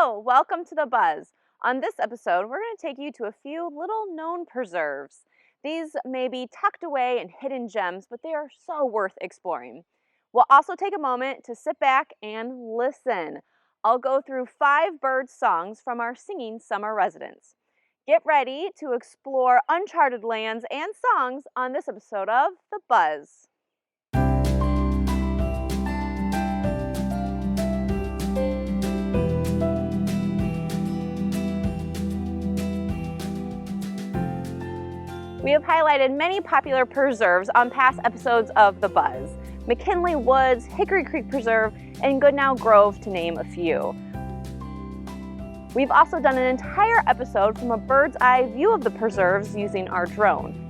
Hello, welcome to The Buzz. On this episode, we're going to take you to a few little known preserves. These may be tucked away and hidden gems, but they are so worth exploring. We'll also take a moment to sit back and listen. I'll go through 5 bird songs from our Singing Summer residents. Get ready to explore uncharted lands and songs on this episode of The Buzz. We have highlighted many popular preserves on past episodes of The Buzz: McKinley Woods, Hickory Creek Preserve, and Goodnow Grove, to name a few. We've also done an entire episode from a bird's eye view of the preserves using our drone.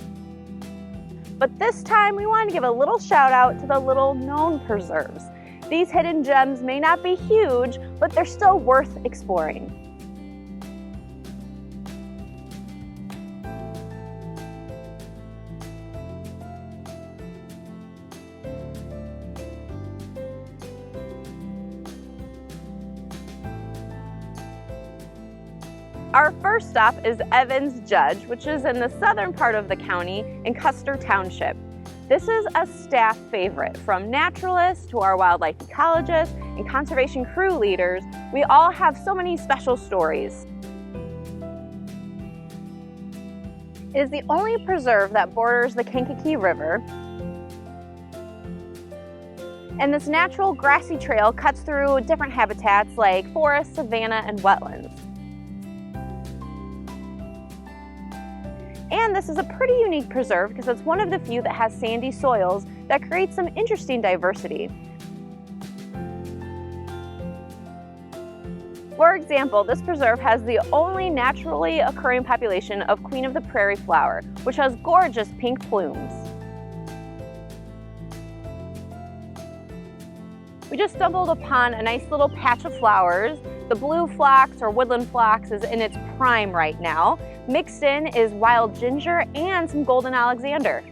But this time we want to give a little shout out to the little known preserves. These hidden gems may not be huge, but they're still worth exploring. Our first stop is Evans Judge, which is in the southern part of the county in Custer Township. This is a staff favorite. From naturalists to our wildlife ecologists and conservation crew leaders, we all have so many special stories. It is the only preserve that borders the Kankakee River, and this natural grassy trail cuts through different habitats like forest, savanna, and wetlands. And this is a pretty unique preserve because it's one of the few that has sandy soils that creates some interesting diversity. For example, this preserve has the only naturally occurring population of Queen of the Prairie flower, which has gorgeous pink plumes. We just stumbled upon a nice little patch of flowers. The blue phlox or woodland phlox is in its prime right now. Mixed in is wild ginger and some golden Alexander.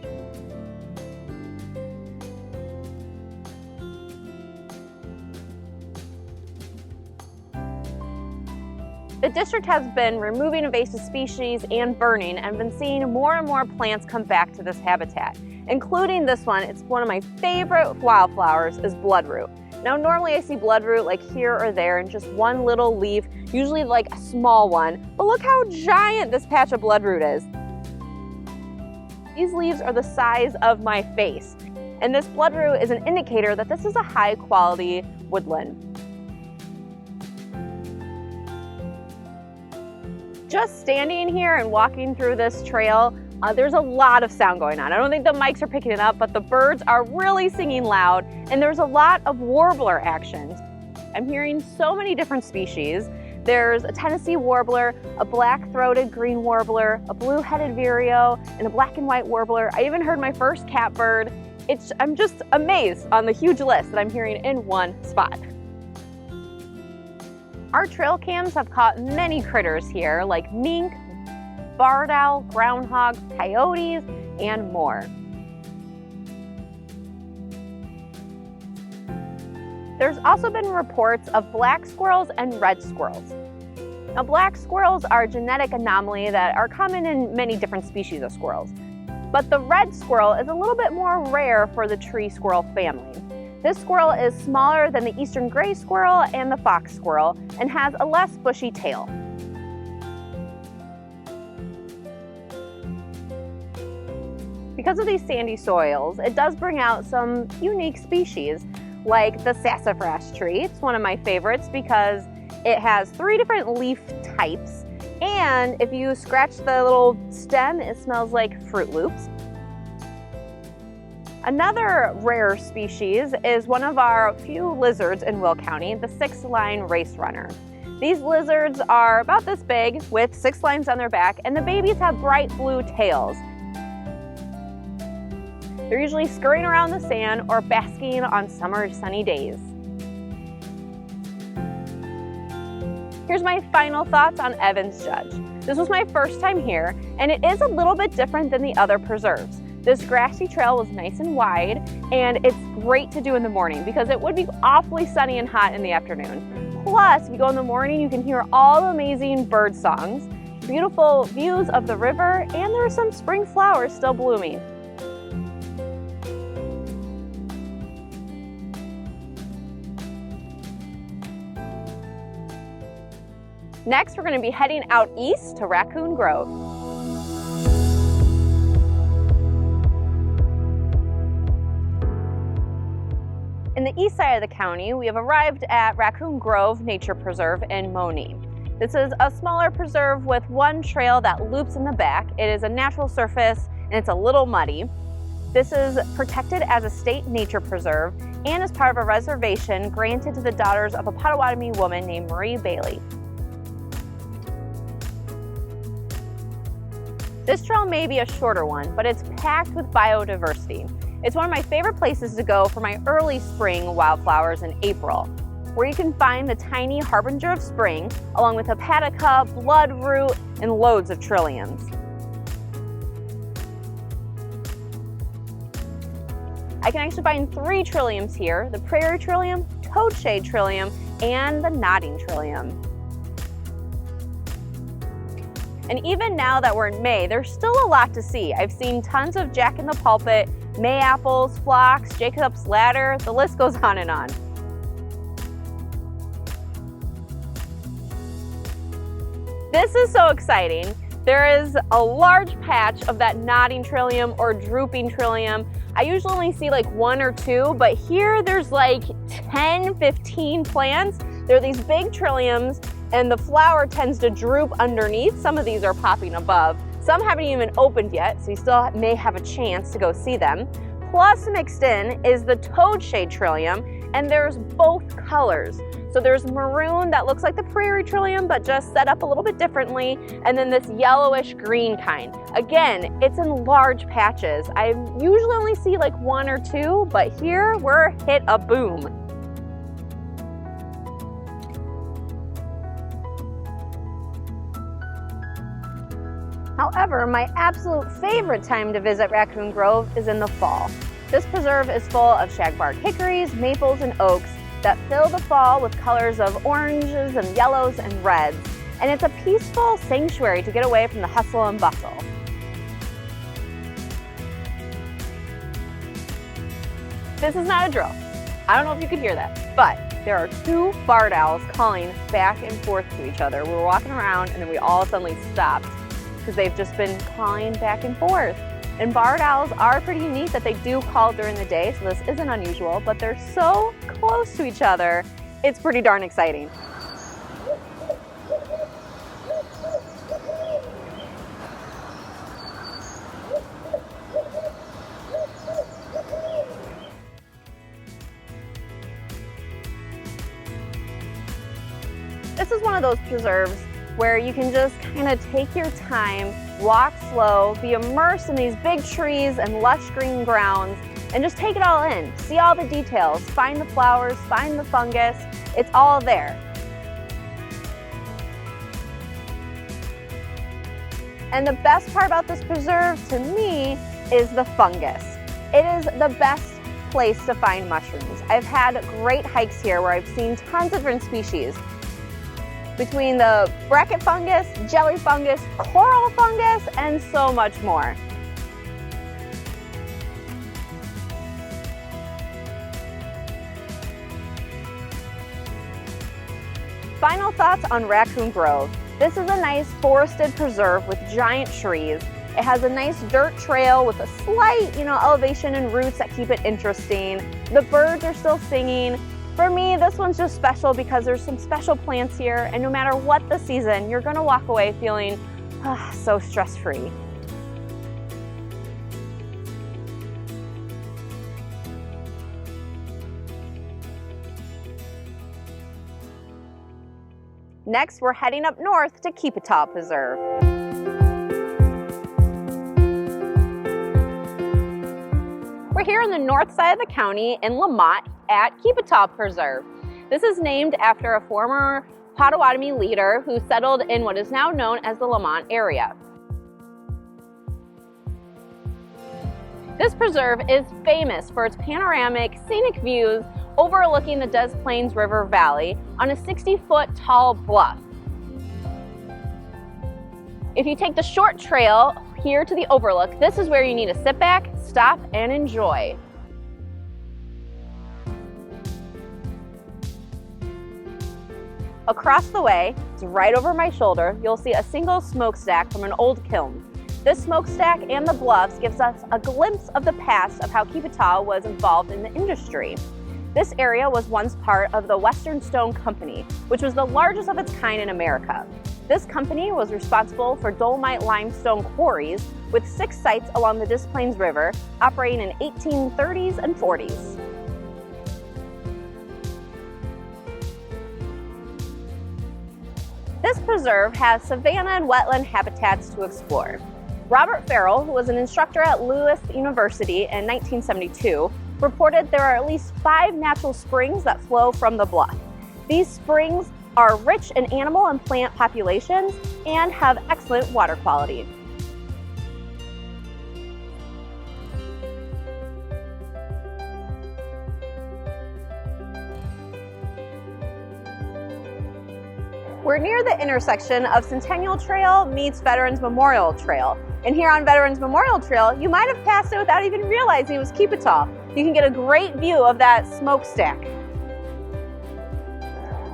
The district has been removing invasive species and burning, and been seeing more and more plants come back to this habitat, including this one. It's one of my favorite wildflowers is bloodroot. Now normally I see bloodroot like here or there in just one little leaf, usually like a small one, but look how giant this patch of bloodroot is. These leaves are the size of my face, and this bloodroot is an indicator that this is a high quality woodland. Just standing here and walking through this trail, there's a lot of sound going on. I don't think the mics are picking it up, but the birds are really singing loud, and there's a lot of warbler action. I'm hearing so many different species. There's a Tennessee warbler, a black-throated green warbler, a blue-headed vireo, and a black and white warbler. I even heard my first catbird. I'm just amazed on the huge list that I'm hearing in one spot. Our trail cams have caught many critters here, like mink, barred owl, groundhogs, coyotes, and more. There's also been reports of black squirrels and red squirrels. Now, black squirrels are a genetic anomaly that are common in many different species of squirrels, but the red squirrel is a little bit more rare for the tree squirrel family. This squirrel is smaller than the eastern gray squirrel and the fox squirrel, and has a less bushy tail. Because of these sandy soils, it does bring out some unique species, like the sassafras tree. It's one of my favorites because it has 3 different leaf types, and if you scratch the little stem, it smells like Fruit Loops. Another rare species is one of our few lizards in Will County, the 6-line race runner. These lizards are about this big with 6 lines on their back, and the babies have bright blue tails. They're usually scurrying around the sand or basking on summer sunny days. Here's my final thoughts on Evans Judge. This was my first time here, and it is a little bit different than the other preserves. This grassy trail was nice and wide, and it's great to do in the morning because it would be awfully sunny and hot in the afternoon. Plus, if you go in the morning, you can hear all the amazing bird songs, beautiful views of the river, and there are some spring flowers still blooming. Next, we're going to be heading out east to Raccoon Grove. In the east side of the county, we have arrived at Raccoon Grove Nature Preserve in Monee. This is a smaller preserve with one trail that loops in the back. It is a natural surface and it's a little muddy. This is protected as a state nature preserve and is part of a reservation granted to the daughters of a Potawatomi woman named Marie Bailey. This trail may be a shorter one, but it's packed with biodiversity. It's one of my favorite places to go for my early spring wildflowers in April, where you can find the tiny harbinger of spring, along with hepatica, bloodroot, and loads of trilliums. I can actually find 3 trilliums here: the prairie trillium, toadshade trillium, and the nodding trillium. And even now that we're in May, there's still a lot to see. I've seen tons of jack-in-the-pulpit, Mayapples, phlox, Jacob's ladder, the list goes on and on. This is so exciting. There is a large patch of that nodding trillium or drooping trillium. I usually only see like 1 or 2, but here there's like 10, 15 plants. There are these big trilliums, and the flower tends to droop underneath. Some of these are popping above. Some haven't even opened yet, so you still may have a chance to go see them. Plus mixed in is the toadshade trillium, and there's both colors. So there's maroon that looks like the prairie trillium, but just set up a little bit differently, and then this yellowish green kind. Again, it's in large patches. I usually only see like 1 or 2, but here we're hit a boom. However, my absolute favorite time to visit Raccoon Grove is in the fall. This preserve is full of shagbark hickories, maples, and oaks that fill the fall with colors of oranges and yellows and reds. And it's a peaceful sanctuary to get away from the hustle and bustle. This is not a drill. I don't know if you could hear that, but there are 2 barred owls calling back and forth to each other. We were walking around and then we all suddenly stopped because they've just been calling back and forth. And barred owls are pretty unique that they do call during the day, so this isn't unusual, but they're so close to each other, it's pretty darn exciting. This is one of those preserves where you can just kind of take your time, walk slow, be immersed in these big trees and lush green grounds, and just take it all in. See all the details, find the flowers, find the fungus, it's all there. And the best part about this preserve to me is the fungus. It is the best place to find mushrooms. I've had great hikes here where I've seen tons of different species. Between the bracket fungus, jelly fungus, coral fungus, and so much more. Final thoughts on Raccoon Grove. This is a nice forested preserve with giant trees. It has a nice dirt trail with a slight, elevation and roots that keep it interesting. The birds are still singing. For me, this one's just special because there's some special plants here, and no matter what the season, you're gonna walk away feeling so stress-free. Next, we're heading up north to Kipatah Preserve. We're here on the north side of the county in Lamont at Kipatah Preserve. This is named after a former Potawatomi leader who settled in what is now known as the Lamont area. This preserve is famous for its panoramic, scenic views overlooking the Des Plaines River Valley on a 60-foot tall bluff. If you take the short trail here to the overlook, this is where you need to sit back, stop, and enjoy. Across the way, it's right over my shoulder, you'll see a single smokestack from an old kiln. This smokestack and the bluffs gives us a glimpse of the past of how Quibdó was involved in the industry. This area was once part of the Western Stone Company, which was the largest of its kind in America. This company was responsible for dolomite limestone quarries with 6 sites along the Des Plaines River, operating in 1830s and 40s. This preserve has savanna and wetland habitats to explore. Robert Farrell, who was an instructor at Lewis University in 1972, reported there are at least 5 natural springs that flow from the bluff. These springs are rich in animal and plant populations and have excellent water quality. We're near the intersection of Centennial Trail meets Veterans Memorial Trail. And here on Veterans Memorial Trail, you might have passed it without even realizing it was Quibdó. You can get a great view of that smokestack.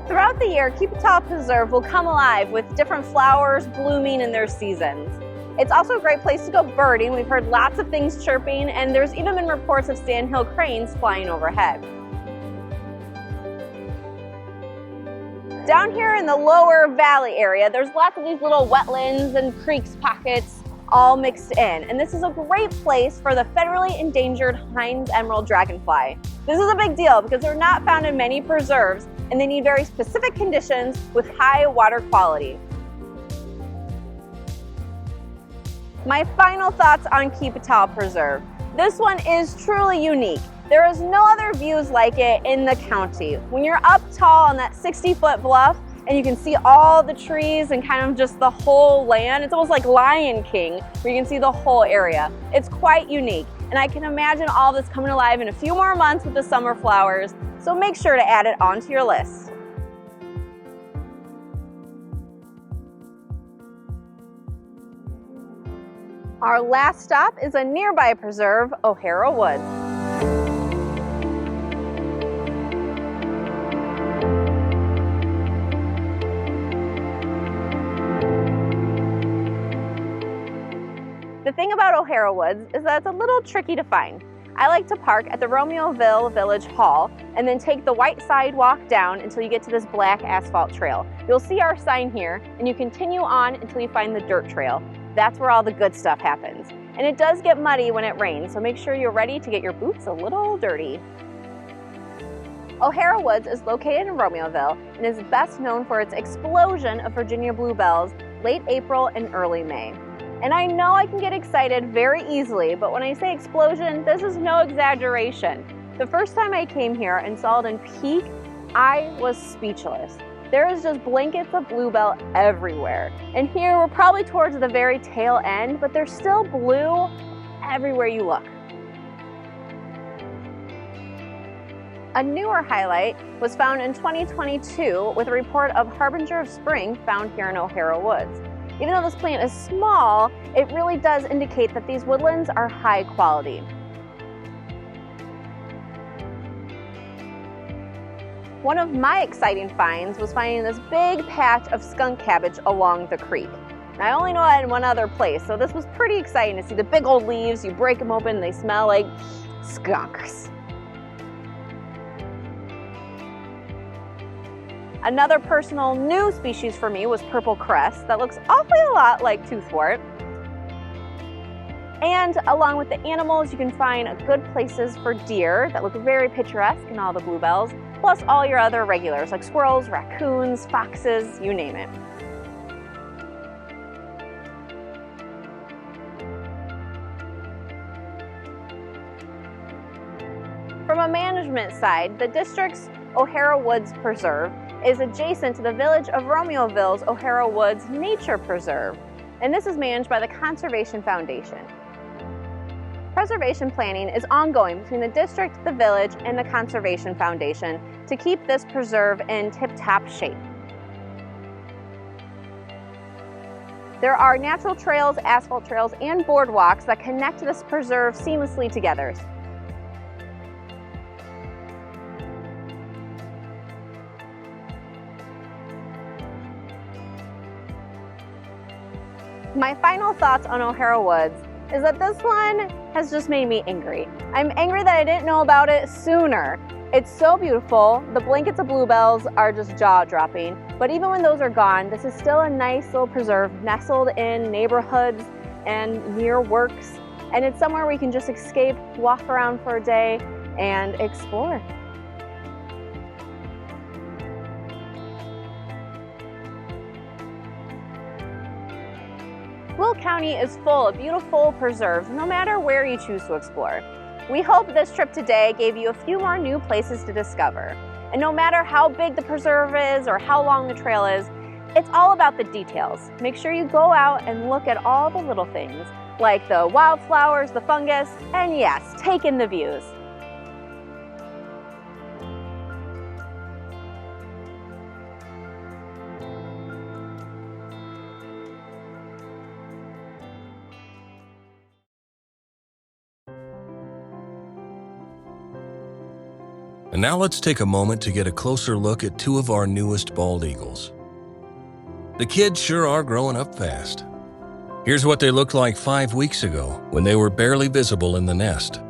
Throughout the year, Quibdó Preserve will come alive with different flowers blooming in their seasons. It's also a great place to go birding. We've heard lots of things chirping, and there's even been reports of sandhill cranes flying overhead. Down here in the lower valley area, there's lots of these little wetlands and creeks pockets all mixed in. And this is a great place for the federally endangered Hines emerald dragonfly. This is a big deal because they're not found in many preserves and they need very specific conditions with high water quality. My final thoughts on Quibdó Preserve. This one is truly unique. There is no other views like it in the county. When you're up tall on that 60-foot bluff and you can see all the trees and kind of just the whole land, it's almost like Lion King where you can see the whole area. It's quite unique, and I can imagine all this coming alive in a few more months with the summer flowers, so make sure to add it onto your list. Our last stop is a nearby preserve, O'Hara Woods. The thing about O'Hara Woods is that it's a little tricky to find. I like to park at the Romeoville Village Hall and then take the white sidewalk down until you get to this black asphalt trail. You'll see our sign here, and you continue on until you find the dirt trail. That's where all the good stuff happens. And it does get muddy when it rains, so make sure you're ready to get your boots a little dirty. O'Hara Woods is located in Romeoville and is best known for its explosion of Virginia bluebells late April and early May. And I know I can get excited very easily, but when I say explosion, this is no exaggeration. The first time I came here and saw it in peak, I was speechless. There is just blankets of bluebell everywhere. And here we're probably towards the very tail end, but there's still blue everywhere you look. A newer highlight was found in 2022 with a report of Harbinger of Spring found here in O'Hara Woods. Even though this plant is small, it really does indicate that these woodlands are high quality. One of my exciting finds was finding this big patch of skunk cabbage along the creek. And I only know that in one other place, so this was pretty exciting to see the big old leaves. You break them open and they smell like skunks. Another personal new species for me was purple cress that looks awfully a lot like toothwort. And along with the animals, you can find good places for deer that look very picturesque in all the bluebells, plus all your other regulars like squirrels, raccoons, foxes, you name it. From a management side, the district's O'Hara Woods Preserve is adjacent to the village of Romeoville's O'Hara Woods Nature Preserve, and this is managed by the Conservation Foundation. Preservation planning is ongoing between the district, the village, and the Conservation Foundation to keep this preserve in tip-top shape. There are natural trails, asphalt trails, and boardwalks that connect this preserve seamlessly together. My final thoughts on O'Hara Woods is that this one has just made me angry. I'm angry that I didn't know about it sooner. It's so beautiful. The blankets of bluebells are just jaw-dropping. But even when those are gone, this is still a nice little preserve nestled in neighborhoods and near works. And it's somewhere we can just escape, walk around for a day, and explore. Will County is full of beautiful preserves, no matter where you choose to explore. We hope this trip today gave you a few more new places to discover. And no matter how big the preserve is or how long the trail is, it's all about the details. Make sure you go out and look at all the little things, like the wildflowers, the fungus, and yes, take in the views. And now let's take a moment to get a closer look at two of our newest bald eagles. The kids sure are growing up fast. Here's what they looked like 5 weeks ago when they were barely visible in the nest.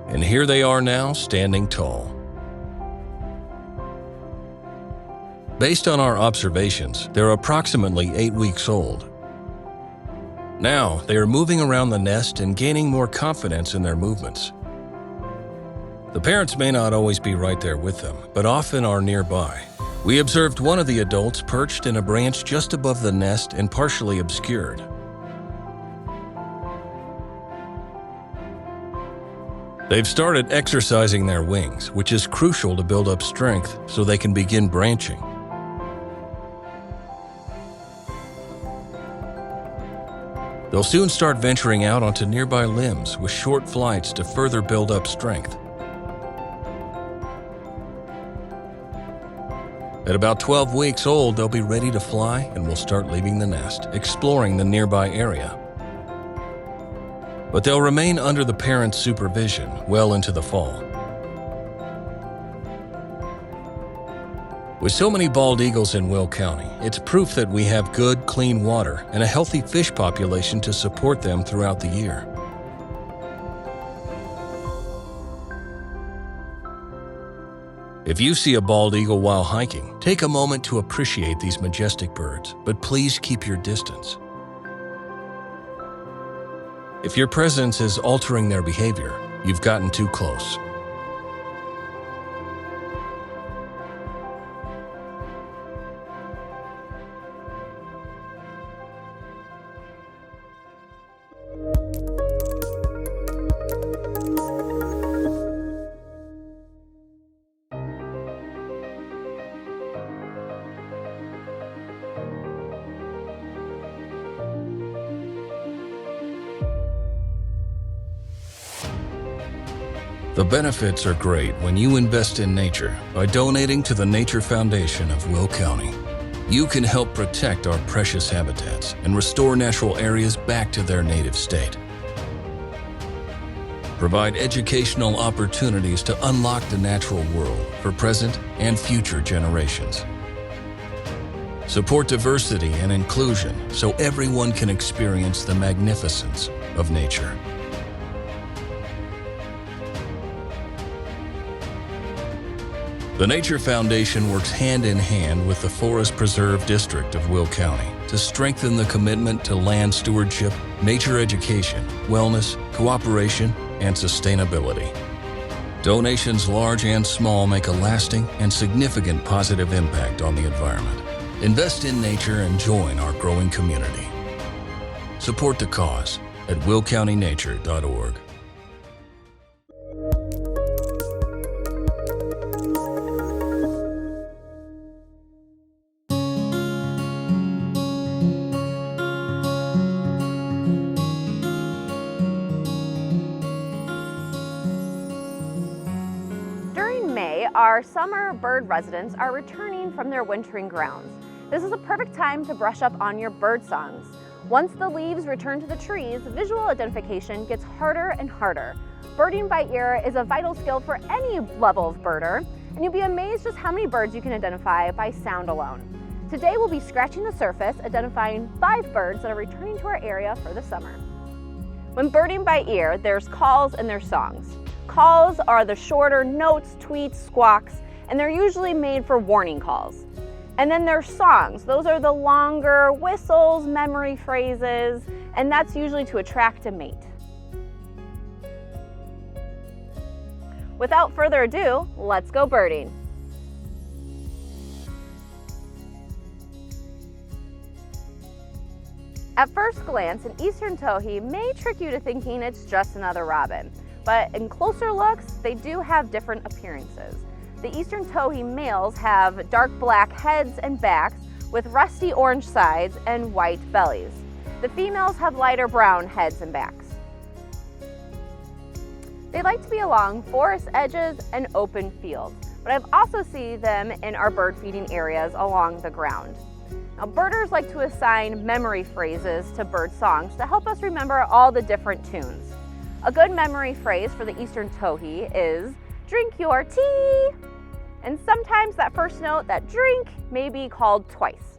And here they are now, standing tall. Based on our observations, they're approximately 8 weeks old. Now, they are moving around the nest and gaining more confidence in their movements. The parents may not always be right there with them, but often are nearby. We observed one of the adults perched in a branch just above the nest and partially obscured. They've started exercising their wings, which is crucial to build up strength so they can begin branching. They'll soon start venturing out onto nearby limbs with short flights to further build up strength. At about 12 weeks old, they'll be ready to fly and will start leaving the nest, exploring the nearby area. But they'll remain under the parent's supervision well into the fall. With so many bald eagles in Will County, it's proof that we have good, clean water and a healthy fish population to support them throughout the year. If you see a bald eagle while hiking, take a moment to appreciate these majestic birds, but please keep your distance. If your presence is altering their behavior, you've gotten too close. The benefits are great when you invest in nature by donating to the Nature Foundation of Will County. You can help protect our precious habitats and restore natural areas back to their native state. Provide educational opportunities to unlock the natural world for present and future generations. Support diversity and inclusion so everyone can experience the magnificence of nature. The Nature Foundation works hand in hand with the Forest Preserve District of Will County to strengthen the commitment to land stewardship, nature education, wellness, cooperation, and sustainability. Donations large and small make a lasting and significant positive impact on the environment. Invest in nature and join our growing community. Support the cause at willcountynature.org. our summer bird residents are returning from their wintering grounds. This is a perfect time to brush up on your bird songs. Once the leaves return to the trees, visual identification gets harder and harder. Birding by ear is a vital skill for any level of birder, and you'll be amazed just how many birds you can identify by sound alone. Today we'll be scratching the surface, identifying 5 birds that are returning to our area for the summer. When birding by ear, there's calls and there's songs. Calls are the shorter notes, tweets, squawks, and they're usually made for warning calls. And then there's songs. Those are the longer whistles, memory phrases, and that's usually to attract a mate. Without further ado, let's go birding. At first glance, an eastern towhee may trick you to thinking it's just another robin, but in closer looks, they do have different appearances. The eastern towhee males have dark black heads and backs with rusty orange sides and white bellies. The females have lighter brown heads and backs. They like to be along forest edges and open fields, but I've also seen them in our bird feeding areas along the ground. Now, birders like to assign memory phrases to bird songs to help us remember all the different tunes. A good memory phrase for the eastern towhee is, "Drink your tea." And sometimes that first note, that drink, may be called twice.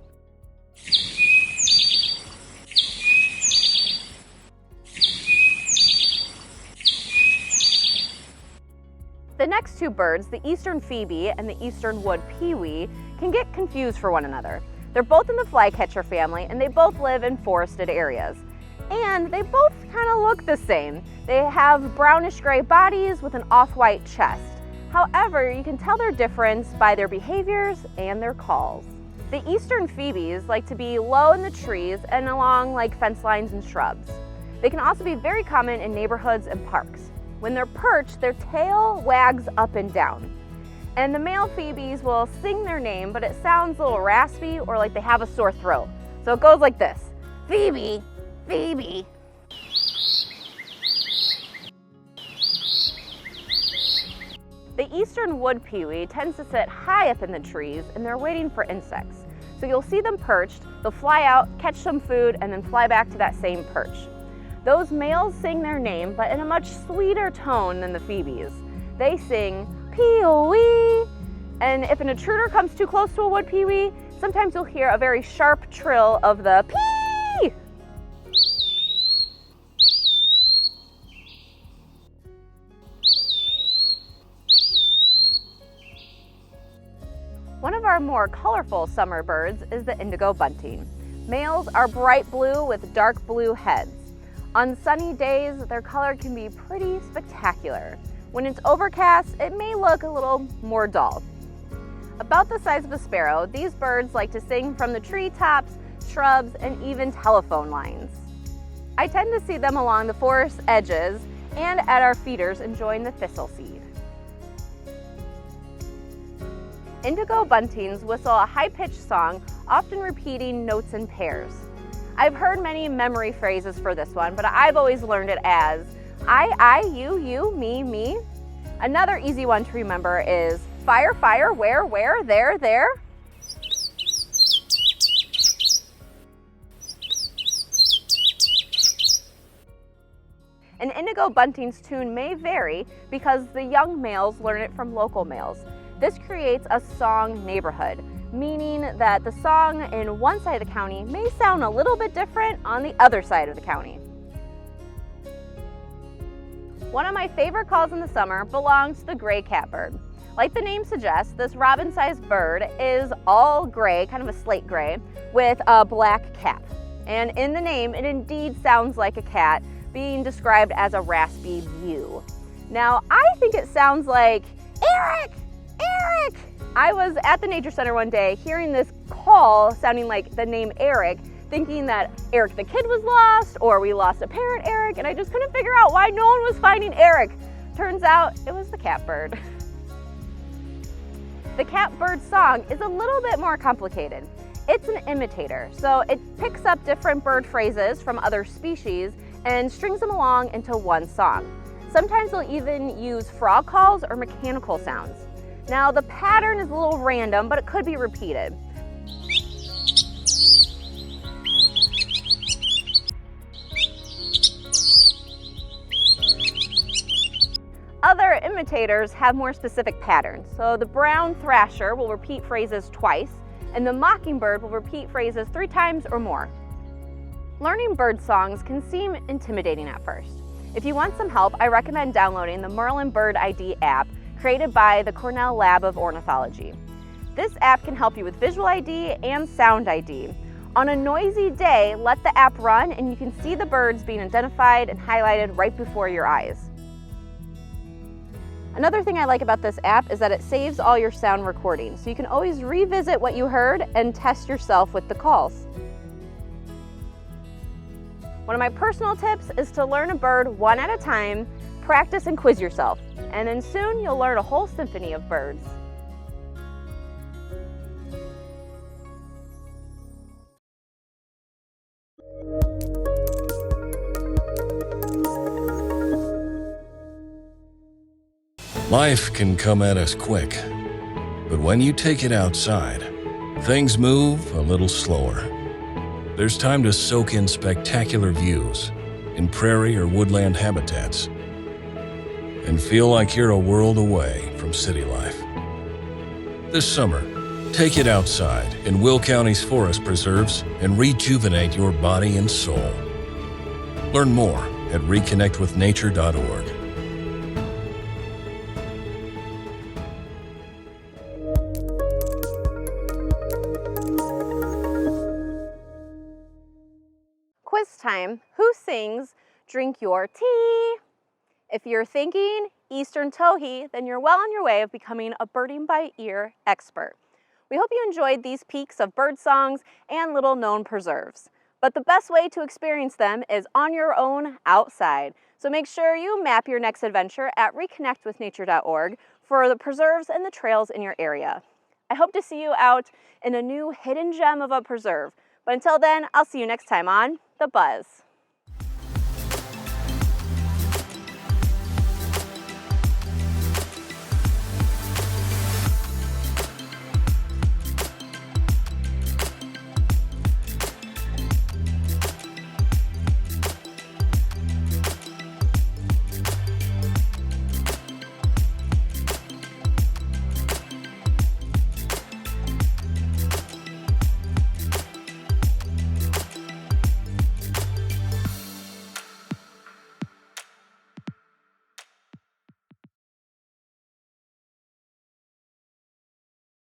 The next 2 birds, the eastern phoebe and the eastern wood pewee, can get confused for one another. They're both in the flycatcher family and they both live in forested areas. And they both kind of look the same. They have brownish gray bodies with an off-white chest. However, you can tell their difference by their behaviors and their calls. The eastern phoebes like to be low in the trees and along like fence lines and shrubs. They can also be very common in neighborhoods and parks. When they're perched, their tail wags up and down. And the male phoebes will sing their name, but it sounds a little raspy or like they have a sore throat. So it goes like this: Phoebe, Phoebe. The eastern wood pewee tends to sit high up in the trees and they're waiting for insects. So you'll see them perched, they'll fly out, catch some food, and then fly back to that same perch. Those males sing their name, but in a much sweeter tone than the phoebes. They sing pee-wee, and if an intruder comes too close to a wood pewee, sometimes you'll hear a very sharp trill of the pee. One of our more colorful summer birds is the indigo bunting. Males are bright blue with dark blue heads. On sunny days, their color can be pretty spectacular. When it's overcast, it may look a little more dull. About the size of a sparrow, these birds like to sing from the treetops, shrubs, and even telephone lines. I tend to see them along the forest edges and at our feeders enjoying the thistle seed. Indigo buntings whistle a high-pitched song, often repeating notes in pairs. I've heard many memory phrases for this one, but I've always learned it as I, you, me, me. Another easy one to remember is fire, fire, where, there. An indigo bunting's tune may vary because the young males learn it from local males. This creates a song neighborhood, meaning that the song in one side of the county may sound a little bit different on the other side of the county. One of my favorite calls in the summer belongs to the gray catbird. Like the name suggests, this robin-sized bird is all gray, kind of a slate gray, with a black cap. And in the name, it indeed sounds like a cat, being described as a raspy mew. Now, I think it sounds like, Eric! Eric! I was at the nature center one day hearing this call sounding like the name Eric, thinking that Eric the kid was lost or we lost a parent Eric, and I just couldn't figure out why no one was finding Eric. Turns out it was the catbird. The catbird song is a little bit more complicated. It's an imitator, so it picks up different bird phrases from other species and strings them along into one song. Sometimes they'll even use frog calls or mechanical sounds. Now the pattern is a little random, but it could be repeated. Other imitators have more specific patterns. So the brown thrasher will repeat phrases twice, and the mockingbird will repeat phrases 3 times or more. Learning bird songs can seem intimidating at first. If you want some help, I recommend downloading the Merlin Bird ID app created by the Cornell Lab of Ornithology. This app can help you with visual ID and sound ID. On a noisy day, let the app run and you can see the birds being identified and highlighted right before your eyes. Another thing I like about this app is that it saves all your sound recordings, so you can always revisit what you heard and test yourself with the calls. One of my personal tips is to learn a bird one at a time, practice and quiz yourself, and then soon you'll learn a whole symphony of birds. Life can come at us quick, but when you take it outside, things move a little slower. There's time to soak in spectacular views in prairie or woodland habitats and feel like you're a world away from city life. This summer, take it outside in Will County's forest preserves and rejuvenate your body and soul. Learn more at reconnectwithnature.org. Quiz time. Who sings "Drink Your Tea"? If you're thinking Eastern Towhee, then you're well on your way of becoming a birding by ear expert. We hope you enjoyed these peeks of bird songs and little known preserves. But the best way to experience them is on your own outside. So make sure you map your next adventure at reconnectwithnature.org for the preserves and the trails in your area. I hope to see you out in a new hidden gem of a preserve. But until then, I'll see you next time on The Buzz.